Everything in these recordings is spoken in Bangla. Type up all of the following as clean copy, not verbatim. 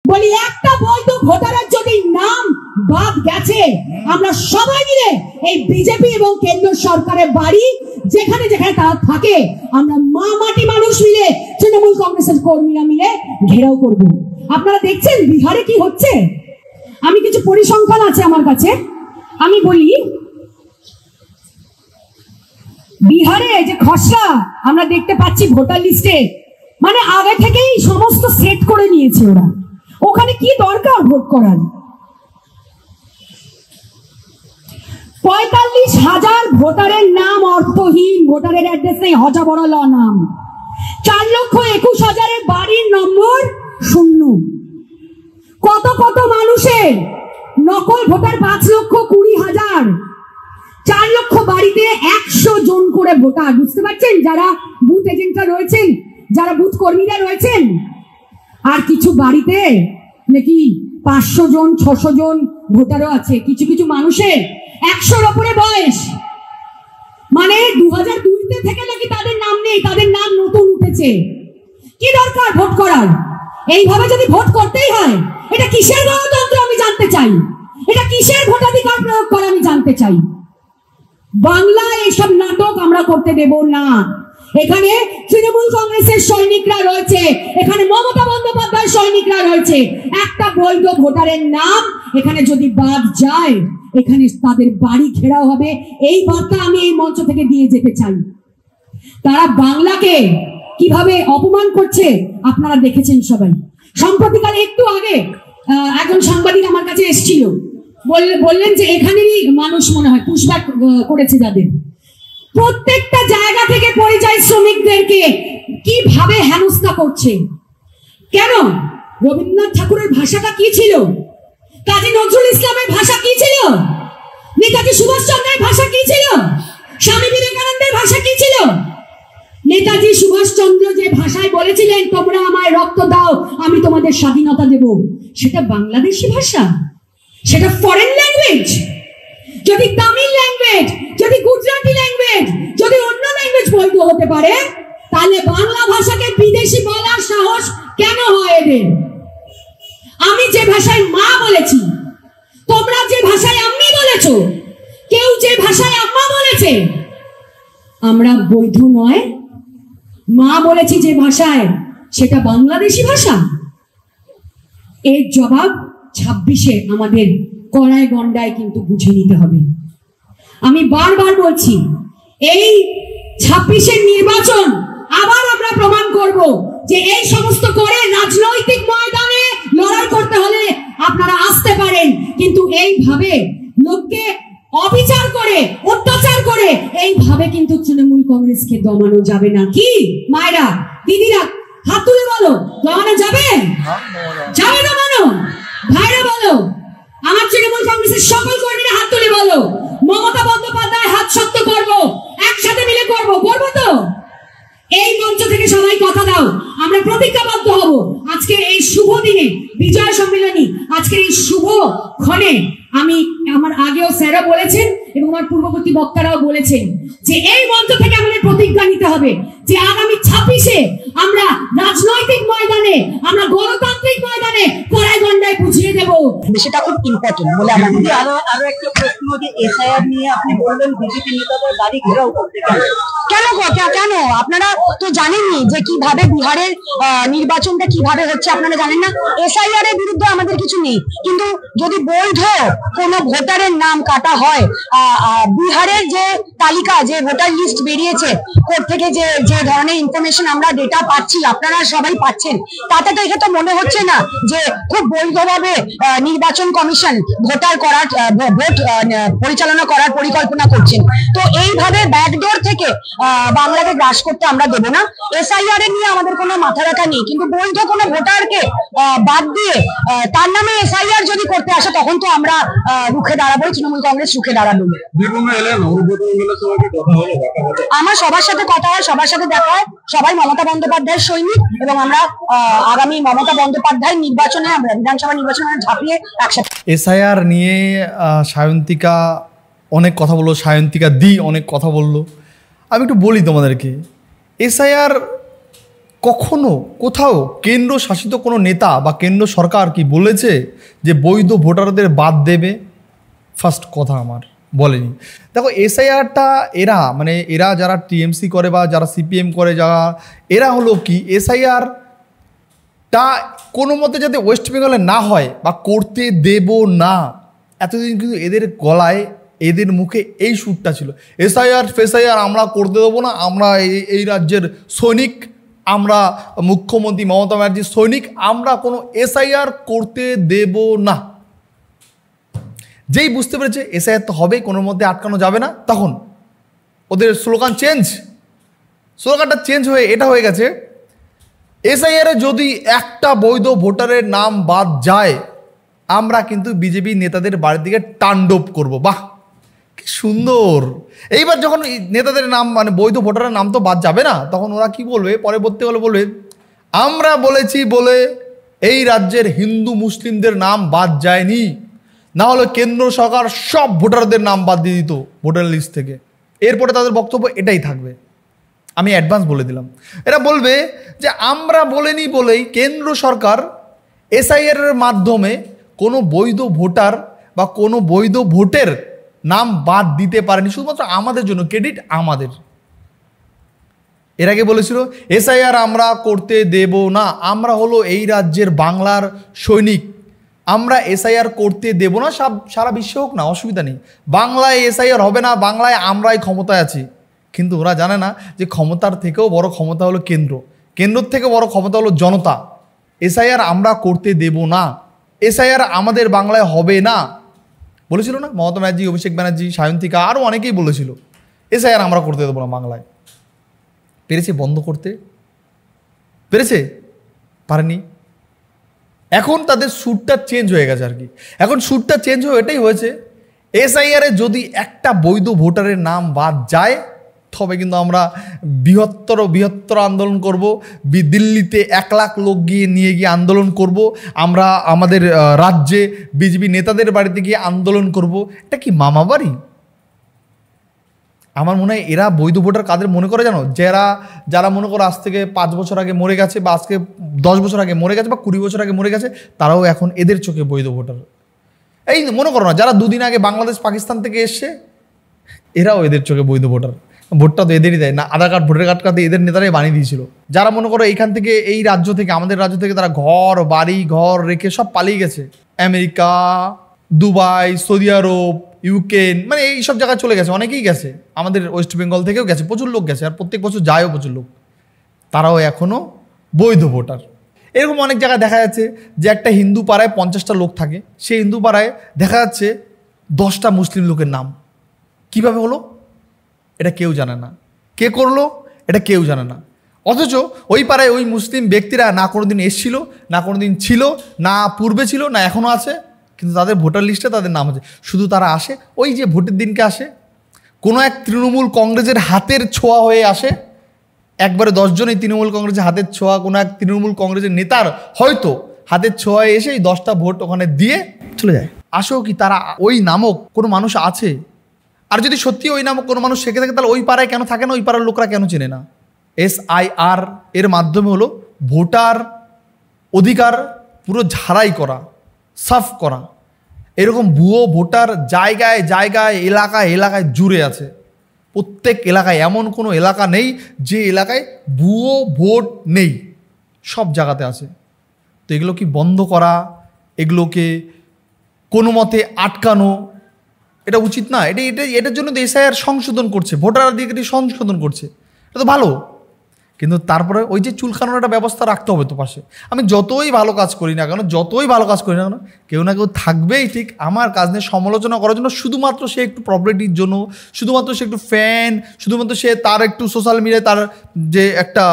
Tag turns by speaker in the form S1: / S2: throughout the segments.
S1: বলি একটা বৈধ ভোটারের যদি নাম বাদ গেছে, আমরা সবাই মিলে এই বিজেপি এবং কেন্দ্র সরকারের বাড়ি যেখানে যেখানে তারা থাকে, আমরা মা মাটি মানুষ মিলে, তৃণমূল কংগ্রেসের কর্মীরা মিলে ঘেরাও করব। আপনারা দেখছেন বিহারে কি হচ্ছে। আমি কিছু পরিসংখ্যান আছে আমার কাছে, আমি বলি বিহারে যে খসড়া আমরা দেখতে পাচ্ছি ভোটার লিস্টে, মানে আগে থেকেই সমস্ত সেট করে নিয়েছে ওরা। ওখানে কি দরকার ভোট করার? 45,000 ভোটারের নাম অর্থহীন, ভোটারের অ্যাড্রেস নেই, হজাবড়া নাম। 4,21,000 বাড়ির নম্বর শূন্য। কত কত মানুষের নকল ভোটার 5,20,000। 4 লক্ষ বাড়িতে 100 জন করে ভোটার। বুঝতে পারছেন? যারা বুথ এজেন্টরা রয়েছেন, যারা বুথ কর্মীরা রয়েছেন। আর কিছু বাড়িতে নাকি 500 জন 600 জন ভোটারও আছে। কিছু কিছু মানুষের 100-র উপরে বয়স, মানে 2002 থেকে নাকি তাদের নাম নেই, তাদের নাম নতুন উঠেছে। কি দরকার ভোট করার? এইভাবে যদি ভোট করতেই হয়, এটা কিসের গণতন্ত্র আমি জানতে চাই। এটা কিসের ভোটাধিকার প্রয়োগ করা আমি জানতে চাই। বাংলায় এইসব নাটক আমরা করতে দেব না। এখানে তৃণমূল কংগ্রেসের সৈনিকরা রয়েছে, এখানে মমতা বন্দ্যোপাধ্যায়ের সৈনিকরা রয়েছে। একটা বৈধ ভোটারের নাম এখানে যদি বাদ যায়, এখানে তাদের বাড়ি ঘেরাও হবে। এই বার্তা আমি এই মঞ্চ থেকে দিয়ে যেতে চাই। তারা বাংলাকে কিভাবে অপমান করছে আপনারা দেখেছেন সবাই। সম্প্রতিকালে একটু আগে একজন সাংবাদিক আমার কাছে এসেছিল, বললেন যে এখানেরই মানুষ মনে হয় পুশব্যাক করেছে যাদের। প্রত্যেকটা জায়গা থেকে পরিযায়ী শ্রমিকদেরকে কিভাবে হেনস্থা করছে। কেন? রবীন্দ্রনাথ ঠাকুরের ভাষাটা কি ছিল? কাজী নজরুল ইসলামের ভাষা কি ছিল? নেতাজি সুভাষচন্দ্রের ভাষা কি ছিল? স্বামী বিবেকানন্দের ভাষা কি ছিল? নেতাজি সুভাষচন্দ্র যে ভাষায় বলেছিলেন তোমরা আমায় রক্ত দাও, আমি তোমাদের স্বাধীনতা দেব, সেটা বাংলাদেশি ভাষা, সেটা ফরেন ল্যাঙ্গুয়েজ। যদি তামিল ল্যাঙ্গুয়েজ, যদি গুজরাটি ল্যাঙ্গুয়েজ, যদি অন্য ল্যাঙ্গুয়েজ বৈধ হতে পারে, তাহলে বাংলা ভাষাকে বিদেশি বলার সাহস কেন হয় এদের? আমি যে ভাষায় মা বলেছি, তোমরা যে ভাষায় আম্মি বলেছো, কেউ যে ভাষায় আম্মা বলেছে, আমরা বৈধ নয়? মা বলেছি যে ভাষায়, সেটা বাংলাদেশি ভাষা। এর জবাব 26-এ আমাদের কড়ায় গন্ডায় কিন্তু বুঝে নিতে হবে। আমি বারবার বলছি, এই 26-এর নির্বাচন আবার আমরা প্রমাণ করব যে এই সমস্ত করে রাজনৈতিক ময়দানে লড়াই করতে হলে আপনারা আসতে পারেন, কিন্তু এইভাবে লোককে অবিচার করে, অত্যাচার করে এইভাবে কিন্তু তৃণমূল কংগ্রেসকে দমানো যাবে না। কি মায়েরা, দিদিরা, হাত তুলে বলো, দমানো যাবে? যাবে দমানো? ভাইরা বলো, আমার তৃণমূল কংগ্রেসের সকল কর্মীরা হাত তুলে বলো, মমতা বন্দ্যোপাধ্যায় হাত শক্ত করবো, একসাথে মিলে করবো। করবো তো? এই মঞ্চ থেকে সবাই কথা দাও, আমরা প্রতিজ্ঞাবদ্ধ হব। আজকের এই শুভ দিনে, বিজয় সম্মেলনী, আজকের এই শুভ ক্ষণে আমি, আমার আগেও স্যারও বলেছেন এবং আমার পূর্ববর্তী বক্তারাও বলেছেন যে এই মঞ্চ থেকে আমাদের প্রতিজ্ঞা নিতে হবে যে আগামী 26-এ আমরা রাজনৈতিক ময়দানে, আমরা গণতান্ত্রিক ময়দানে কড়াই গন্ডায় বুঝিয়ে দেব।
S2: সেটা খুব ইম্পর্টেন্ট বলে আমার মনে হয়। আরো একটা প্রশ্ন, যে এসআইআর নিয়ে আপনি বললেন বিজেপি নেতাদের বাড়ি ঘেরাও করতে কেন? আপনারা তো জানেনই যে কিভাবে বিহারের নির্বাচনটা কিভাবে হচ্ছে, আপনারা জানেন না? এসআইআর এর বিরুদ্ধে আমাদের কিছু নেই, কিন্তু যদি বৈধ কোন ভোটারের নাম কাটা হয়, বিহারের যে তালিকা, যে ভোটার লিস্ট বেরিয়েছে কোর্ট থেকে, যে ধরনের ইনফরমেশন আমরা ডেটা পাচ্ছি, আপনারা সবাই পাচ্ছেন, তাতে তো এটা তো মনে হচ্ছে না যে খুব বৈধভাবে নির্বাচন কমিশন ভোট পরিচালনা করার পরিকল্পনা করছেন। তো এইভাবে ব্যাকডোর থেকে বাংলাকে গ্রাস করতে আমরা দেব না। এসআইআর এর নিয়ে আমাদের কোনো মাথা ব্যথা নেই, কিন্তু বৈধ কোনো ভোটারকে বাদ দিয়ে তার নামে এসআইআর যদি করতে আসে, তখন তো আমরা রুখে দাঁড়াবো, তৃণমূল কংগ্রেস রুখে দাঁড়াবো। আমার সবার সাথে কথা হয়, সবার সাথে দেখা হয়, সবাই মমতা বন্দ্যোপাধ্যায়ের সৈনিক, এবং আমরা আগামী মমতা বন্দ্যোপাধ্যায়ের নির্বাচনে, আমরা বিধানসভা নির্বাচনে ঝাঁপিয়ে একসাথে।
S3: এসআইআর নিয়ে সায়ন্তিকা অনেক কথা বললো, সায়ন্তিকা দি অনেক কথা বললো। আমি একটু বলি তোমাদেরকে, এসআইআর কখনো কোথাও কেন্দ্র শাসিত কোনো নেতা বা কেন্দ্র সরকার কি বলেছে যে বৈধ ভোটারদের বাদ দেবে? ফার্স্ট কথা আমার বলেনি। দেখো এসআইআরটা এরা যারা টিএমসি করে বা যারা সিপিএম করে যারা, এরা হলো কি এসআইআরটা কোনো মতে যাতে ওয়েস্ট বেঙ্গলে না হয় বা করতে দেব না, এতদিন কিন্তু এদের গলায় এদের মুখে এই সুরটা ছিল, এসআইআর আমরা করতে দেবো না, আমরা এই রাজ্যের সৈনিক, আমরা মুখ্যমন্ত্রী মমতা ব্যানার্জির সৈনিক, আমরা কোনো এসআইআর করতে দেব না। যেই বুঝতে পেরেছে এসআইআর তো হবে, কোনো মধ্যে আটকানো যাবে না, তখন ওদের স্লোগানটা চেঞ্জ হয়ে এটা হয়ে গেছে, এসআইআরে যদি একটা বৈধ ভোটারের নাম বাদ যায় আমরা কিন্তু বিজেপি নেতাদের বাড়ির দিকে তাণ্ডব করব। বাহ, কি সুন্দর। এইবার যখন নেতাদের নাম বৈধ ভোটারের নাম তো বাদ যাবে না, তখন ওরা কি বলবে, পরবর্তীকালে বলবে আমরা বলেছি বলে এই রাজ্যের হিন্দু মুসলিমদের নাম বাদ যায়নি, না হলে কেন্দ্র সরকার সব ভোটারদের নাম বাদ দিয়ে দিত ভোটার লিস্ট থেকে। এরপরে তাদের বক্তব্য এটাই থাকবে, আমি অ্যাডভান্স বলে দিলাম। এরা বলবে যে আমরা বলিনি বলেই কেন্দ্র সরকার এসআইআর এর মাধ্যমে কোনো বৈধ ভোটার বা কোনো বৈধ ভোটের নাম বাদ দিতে পারেনি, শুধুমাত্র আমাদের জন্য, ক্রেডিট আমাদের। এর আগে বলেছিল এসআইআর আমরা করতে দেব না, আমরা হলো এই রাজ্যের বাংলার সৈনিক, আমরা এসআইআর করতে দেব না, সারা বিশ্বে হোক না, অসুবিধা নেই, বাংলায় এসআইআর হবে না, বাংলায় আমরাই ক্ষমতায় আছি। কিন্তু ওরা জানে না যে ক্ষমতার থেকেও বড় ক্ষমতা হলো কেন্দ্রের থেকে বড় ক্ষমতা হলো জনতা। এসআইআর আমরা করতে দেব না, এসআইআর আমাদের বাংলায় হবে না, বলেছিল না মমতা ব্যানার্জি, অভিষেক ব্যানার্জি, সায়ন্তিকা, আরও অনেকেই বলেছিল এসআইআর আমরা করতে দেবো না বাংলায়। পেরেছে বন্ধ করতে? পেরেছে? পারেনি। এখন তাদের সুরটা চেঞ্জ হয়ে গেছে আর কি। এখন সুরটা চেঞ্জ হয়ে এটাই হয়েছে, এসআইআরে যদি একটা বৈধ ভোটারের নাম বাদ যায় তবে কিন্তু আমরা বৃহত্তর আন্দোলন করব, দিল্লিতে 1 লাখ লোক নিয়ে গিয়ে আন্দোলন করব, আমরা আমাদের রাজ্যে বিজেপি নেতাদের বাড়িতে গিয়ে আন্দোলন করব। এটা কি মামা বাড়ি? আমার মনে হয় এরা বৈধ ভোটার কাদের মনে করে জানো, যারা মনে করো আজ থেকে 5 বছর আগে মরে গেছে, বা আজকে 10 বছর আগে মরে গেছে, বা 20 বছর আগে মরে গেছে, তারাও এখন এদের চোখে বৈধ ভোটার। এই মনে করো না যারা 2 দিন আগে বাংলাদেশ পাকিস্তান থেকে এসছে, এরাও এদের চোখে বৈধ ভোটার। ভোটটা তো এদেরই দেয় না, আধার কার্ড ভোটার কার্ড এদের নেতারাই বানিয়ে দিয়েছিল। যারা মনে করো এইখান থেকে, এই রাজ্য থেকে, আমাদের রাজ্য থেকে তারা ঘর রেখে সব পালিয়ে গেছে আমেরিকা, দুবাই, সৌদি আরব, ইউক্রেন, এইসব জায়গায় চলে গেছে, অনেকেই গেছে, আমাদের ওয়েস্ট বেঙ্গল থেকেও গেছে, প্রচুর লোক গেছে, আর প্রত্যেক বছর যায়ও প্রচুর লোক, তারাও এখনও বৈধ ভোটার। এরকম অনেক জায়গায় দেখা যাচ্ছে যে একটা হিন্দু পাড়ায় 50টা লোক থাকে, সেই হিন্দু পাড়ায় দেখা যাচ্ছে 10টা মুসলিম লোকের নাম। কিভাবে হলো এটা কেউ জানে না, কে করলো এটা কেউ জানে না, অথচ ওই পাড়ায় ওই মুসলিম ব্যক্তিরা না কোনোদিন এসছিল, না কোনোদিন ছিল, না পূর্বে ছিল, না এখনও আছে, কিন্তু তাদের ভোটার লিস্টে তাদের নাম আছে। শুধু তারা আসে ওই যে ভোটের দিনকে আসে, কোনো এক তৃণমূল কংগ্রেসের হাতের ছোঁয়া হয়ে আসে, একবারে 10 জনই তৃণমূল কংগ্রেসের হাতের ছোঁয়া, কোনো এক তৃণমূল কংগ্রেসের নেতার হয়তো হাতের ছোঁয়ায় এসে এই 10টা ভোট ওখানে দিয়ে চলে যায়। আসেও কি তারা ওই নামক কোনো মানুষ আছে? আর যদি সত্যি ওই নামক কোনো মানুষ থেকে থাকে তাহলে ওই পাড়ায় কেন থাকে না, ওই পাড়ার লোকরা কেন চেনে না? এসআইআর এর মাধ্যমে হলো ভোটার অধিকার পুরো ঝাড়াই করা, সাফ করা। এরকম ভুয়ো ভোটার জায়গায় জায়গায়, এলাকায় জুড়ে আছে। প্রত্যেক এলাকায়, এমন কোনো এলাকা নেই যে এলাকায় ভুয়ো ভোট নেই, সব জায়গাতে আছে। তো এগুলো কি বন্ধ করা, এগুলোকে কোনো মতে আটকানো, এটা উচিত না। এটার জন্য তো এসআইআর সংশোধন করছে, ভোটার অধিকার সংশোধন করছে, এটা তো ভালো। কিন্তু তারপরে ওই যে চুলকানোর একটা ব্যবস্থা রাখতে হবে তো পাশে। আমি যতই ভালো কাজ করি না কেন, কেউ না কেউ থাকবেই ঠিক আমার কাজ নিয়ে সমালোচনা করার জন্য, শুধুমাত্র সে একটু প্রপার্টির জন্য, শুধুমাত্র সে একটু ফ্যান, শুধুমাত্র সে তার একটু সোশ্যাল মিডিয়ায় তার যে একটা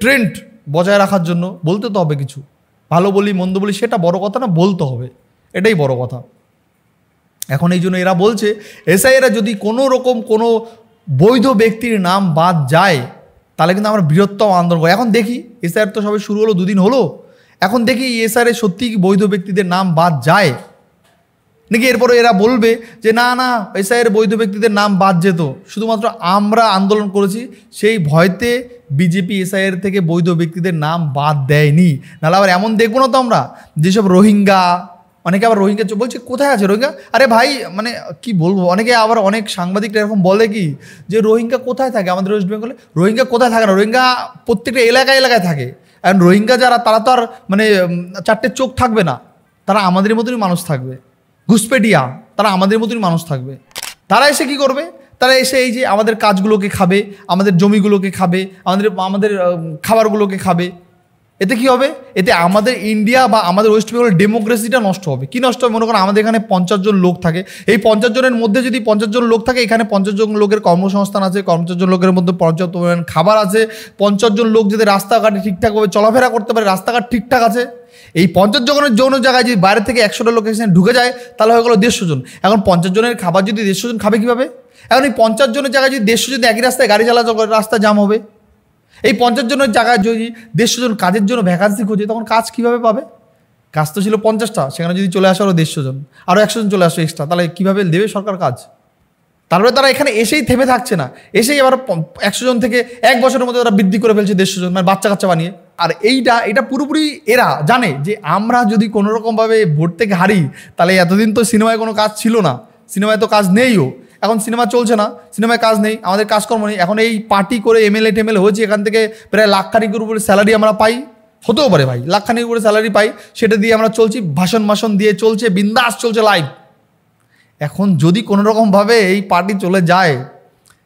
S3: ট্রেন্ড বজায় রাখার জন্য। বলতে তো হবে কিছু, ভালো বলি মন্দ বলি সেটা বড় কথা না, বলতে হবে, এটাই বড় কথা। এখন এই জন্য এরা বলছে এসআইআর যদি কোনো রকম কোনো বৈধ ব্যক্তির নাম বাদ যায় তাহলে কিন্তু আমরা বৃহত্তম আন্দোলন করি। এখন দেখি এসআইআর তো সবে শুরু হলো, 2 দিন হলো, এখন দেখি এসআইআর সত্যি কি বৈধ ব্যক্তিদের নাম বাদ যায়, নাকি এরপরে এরা বলবে যে না না এসআইয়ের বৈধ ব্যক্তিদের নাম বাদ যেত, শুধুমাত্র আমরা আন্দোলন করেছি সেই ভয়তে বিজেপি এসআইয়ের থেকে বৈধ ব্যক্তিদের নাম বাদ দেয়নি। নাহলে আবার এমন দেখবো না তো আমরা যেসব রোহিঙ্গা, অনেকে আবার রোহিঙ্গা বলছে কোথায় আছে রোহিঙ্গা, আরে ভাই মানে কি বলবো, অনেকে আবার অনেক সাংবাদিকরা এরকম বলে কি যে রোহিঙ্গা কোথায় থাকে আমাদের ওয়েস্ট বেঙ্গলে, রোহিঙ্গা কোথায় থাকে না, রোহিঙ্গা প্রত্যেকটা এলাকায় থাকে। আর রোহিঙ্গা যারা তারা তো আর মানে চারটে চোখ থাকবে না, তারা আমাদের মতনই মানুষ থাকবে, ঘুষপেটিয়া, তারা আমাদের মতনই মানুষ থাকবে। তারা এসে কি করবে, তারা এসে এই যে আমাদের কাজগুলোকে খাবে, আমাদের জমিগুলোকে খাবে, আমাদের খাবারগুলোকে খাবে। এতে কি হবে, এতে আমাদের ইন্ডিয়া বা আমাদের ওয়েস্ট বেঙ্গলের ডেমোক্রেসিটা নষ্ট হবে। কি নষ্ট হবে, মনে করেন আমাদের এখানে 50 জন লোক থাকে, এই 50 জনের মধ্যে যদি 50 জন লোক থাকে, এখানে 50 জন লোকের কর্মসংস্থান আছে, 50 জন লোকের মধ্যে পর্যাপ্ত পরিমাণ খাবার আছে, 50 জন লোক যদি রাস্তাঘাটে ঠিকঠাকভাবে চলাফেরা করতে পারে, রাস্তাঘাট ঠিকঠাক আছে, এই 50 জনের যৌন জায়গায় যদি বাইরে থেকে 100টা লোক এখানে ঢুকে যায় তাহলে হয়ে গেলো 150 জন। এখন 50 জনের খাবার যদি 150 জন খাবে কীভাবে, এখন এই 50 জনের জায়গায় যদি 150 জন একই রাস্তায় গাড়ি চালাচল করে রাস্তা জাম হবে। এই 50 জনের জায়গায় যদি 150 জন কাজের জন্য ভ্যাকান্সি খুঁজে, তখন কাজ কীভাবে পাবে? কাজ তো ছিল 50টা, সেখানে যদি চলে আসে আরও 150 জন, আরও 100 জন চলে আসে এক্সট্রা, তাহলে কীভাবে দেবে সরকার কাজ? তারপরে তারা এখানে এসেই থেমে থাকছে না, এসেই আবার 100 জন থেকে 1 বছরের মধ্যে তারা বৃদ্ধি করে ফেলছে 150 জন, মানে বাচ্চা কাচ্চা বানিয়ে। আর এটা পুরোপুরি এরা জানে যে আমরা যদি কোনোরকমভাবে ভোট থেকে হারি, তাহলে এতদিন তো সিনেমায় কোনো কাজ ছিল না, সিনেমায় তো কাজ নেইও, এখন সিনেমা চলছে না, সিনেমায় কাজ নেই, আমাদের কাজকর্ম নেই, এখন এই পার্টি করে এমএলএ টেমএলএ হয়েছে, এখান থেকে প্রায় লাখখানিকের উপরে স্যালারি আমরা পাই, হতেও পারে ভাই লাখখানির উপরে স্যালারি পাই, সেটা দিয়ে আমরা চলছি, ভাষণ দিয়ে চলছে, বিন্দাস চলছে লাইফ। এখন যদি কোনোরকমভাবে এই পার্টি চলে যায়,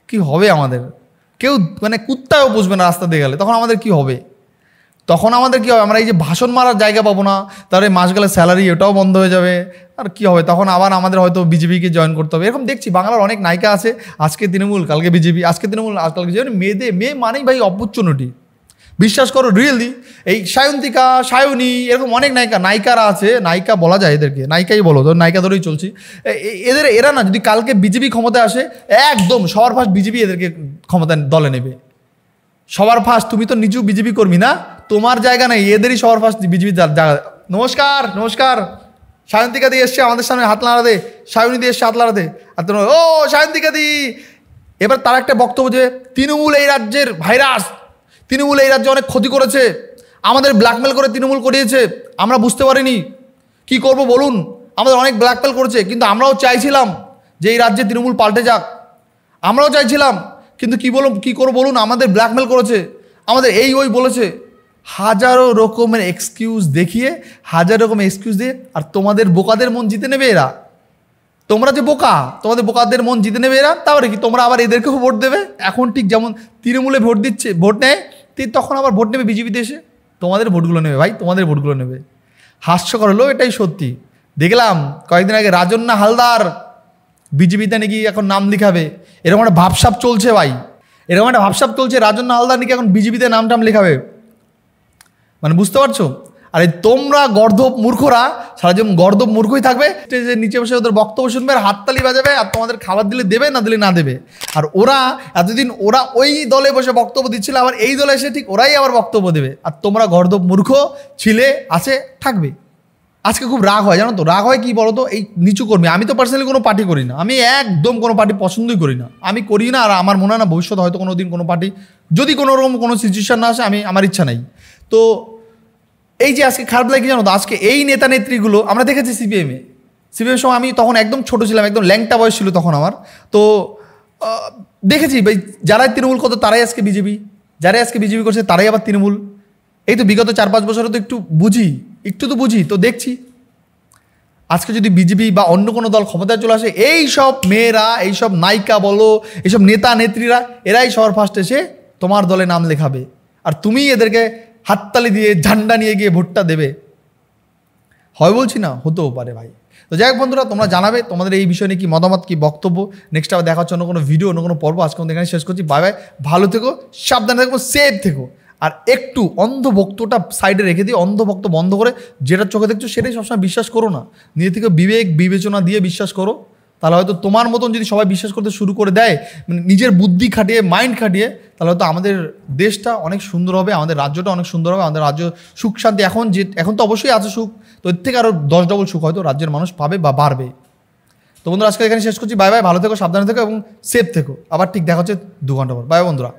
S3: কি হবে আমাদের? কেউ মানে কুত্তায়ও বুঝবে না রাস্তা দিয়ে গেলে, তখন আমাদের কি হবে? আমরা এই যে ভাষণ মারার জায়গা পাবো না, তাহলে মাস গেলে স্যালারি এটাও বন্ধ হয়ে যাবে, আর কি হবে? তখন আবার আমাদের হয়তো বিজেপিকে জয়েন করতে হবে। এরকম দেখছি বাংলার অনেক নায়িকা আছে, আজকে তৃণমূল কালকে বিজেপি, আজকে তৃণমূল কালকে বিজেপি, মেয়ে মানেই ভাই অপরচুনিটি, বিশ্বাস করো রিয়েলি। এই সায়ন্তিকা, সায়নী, এরকম অনেক নায়িকারা আছে, নায়িকা বলা যায় এদেরকে, নায়িকাই বলো, তো নায়িকা ধরেই চলছি। এরা না যদি কালকে বিজেপি ক্ষমতায় আসে, একদম সবার ফার্স্ট বিজেপি এদেরকে ক্ষমতা দলে নেবে, সবার ফার্স্ট। তুমি তো নিজেও বিজেপি কর্মী না, তোমার জায়গা নেই, এদেরই সবার ফার্স্ট বিজেপির জায়গা। নমস্কার, সায়ন্তিকা দি এসছে আমাদের সামনে, হাত লাড়াতে, সায়নী দি এসছে হাত লাড়াতে, আর তোমরা ও সায়ন্তিকা দি। এবার তার একটা বক্তব্য যে তৃণমূল এই রাজ্যের ভাইরাস, তৃণমূল এই রাজ্যে অনেক ক্ষতি করেছে, আমাদের ব্ল্যাকমেল করে তৃণমূল করিয়েছে, আমরা বুঝতে পারিনি, কি করব বলুন, আমাদের অনেক ব্ল্যাকমেল করেছে, কিন্তু আমরাও চাইছিলাম যে এই রাজ্যে তৃণমূল পাল্টে যাক, আমরাও চাইছিলাম, কিন্তু কি করবো বলুন, আমাদের ব্ল্যাকমেল করেছে, আমাদের এই ওই বলেছে, হাজারো রকমের এক্সকিউজ দেখিয়ে, হাজার রকমের এক্সকিউজ দিয়ে, আর তোমাদের বোকাদের মন জিতে নেবে এরা। তোমরা যে বোকা, তোমাদের বোকাদের মন জিতে নেবে এরা, তারপরে কি তোমরা আবার এদেরকেও ভোট দেবে? এখন ঠিক যেমন তৃণমূলে ভোট নেয়, তখন আবার ভোট নেবে বিজেপিতে এসে, তোমাদের ভোটগুলো নেবে ভাই, তোমাদের ভোটগুলো নেবে। হাস্যকর হলো, এটাই সত্যি। দেখলাম কয়েকদিন আগে রাজন্না হালদার বিজেপিতে নাকি এখন নাম লিখাবে, এরকম একটা ভাবসাব চলছে ভাই, এরকম একটা ভাবসাব চলছে, রাজন্না হালদার নাকি এখন বিজেপিতে নাম লেখাবে, মানে বুঝতে পারছো? আরে তোমরা গর্ধব মূর্খরা সারা জীবন গর্ধব মূর্খই থাকবে, স্টেজের নিচে বসে ওদের বক্তব্য শুনবে আর হাততালি বাজাবে, আর তোমাদের খাবার দিলে দেবে, না দিলে না দেবে। আর ওরা এতদিন ওই দলে বসে বক্তব্য দিচ্ছিল, আবার এই দলে এসে ঠিক ওরাই আবার বক্তব্য দেবে, আর তোমরা গর্ধব মূর্খ ছিলে, আছে, থাকবে। আজকে খুব রাগ হয়, জানো তো, রাগ হয় কি বলো তো, এই নিচু কর্মী। আমি তো পার্সোনালি কোনো পার্টি করি না, আমি একদম কোনো পার্টি পছন্দই করি না, আমি করি না, আর আমার মনে হয় না ভবিষ্যতে হয়তো কোনো দিন কোনো পার্টি, যদি কোনো রকম কোনো সিচুয়েশান না আসে, আমার ইচ্ছা নেই। তো এই যে আজকে খারাপ লাগে জানো তো, আজকে এই নেতা নেত্রীগুলো আমরা দেখেছি সিপিএমের সময়, আমি তখন একদম ছোট ছিলাম, একদম ল্যাংটা বয়স ছিল তখন আমার, তো দেখেছি ভাই যারাই তৃণমূল করতো তারাই আজকে বিজেপি, যারাই আজকে বিজেপি করছে তারাই আবার তৃণমূল। এই তো বিগত 4-5 বছরে তো একটু বুঝি, তো দেখছি আজকে যদি বিজেপি বা অন্য কোনো দল ক্ষমতায় চলে আসে, এই সব মেয়েরা, এই সব নায়িকা বলো, এইসব নেতা নেত্রীরা, এরাই সবার ফার্স্ট এসে তোমার দলে নাম লেখাবে, আর তুমি এদেরকে হাততালি দিয়ে ঝান্ডা নিয়ে গিয়ে ভোটটা দেবে। হয় বলছি না, হতেও পারে ভাই। তো যাই হোক বন্ধুরা, তোমরা জানাবে তোমাদের এই বিষয় নিয়ে কি মতামত, কি বক্তব্য। নেক্সট আবার দেখা হচ্ছে অন্য কোনো ভিডিও, অন্য কোনো পর্ব। আজকে এখানে শেষ করছি। বাই বাই, ভালো থেকো, সাবধানে থেকো, সেফ থেকো। আর একটু অন্ধভক্তটা সাইডে রেখে দিয়ে, অন্ধভক্ত বন্ধ করে যেটা চোখে দেখছো সেটাই সবসময় বিশ্বাস করো না, নিজে থেকে বিবেক বিবেচনা দিয়ে বিশ্বাস করো। তাহলে হয়তো তোমার মতন যদি সবাই বিশ্বাস করতে শুরু করে দেয়, মানে নিজের বুদ্ধি খাটিয়ে, মাইন্ড খাটিয়ে, তাহলে হয়তো আমাদের দেশটা অনেক সুন্দর হবে, আমাদের রাজ্যটা অনেক সুন্দর হবে, আমাদের রাজ্য সুখ শান্তি, এখন তো অবশ্যই আছে সুখ, তো এর থেকে আরও 10 ডবল সুখ হয়তো রাজ্যের মানুষ পাবে বা বাড়বে। তো বন্ধুরা আজকে এখানে শেষ করছি। বাই বাই, ভালো থেকো, সাবধানে থেকো এবং সেফ থেকো। আবার ঠিক দেখা হচ্ছে 2 ঘন্টা পর। বাই বন্ধুরা।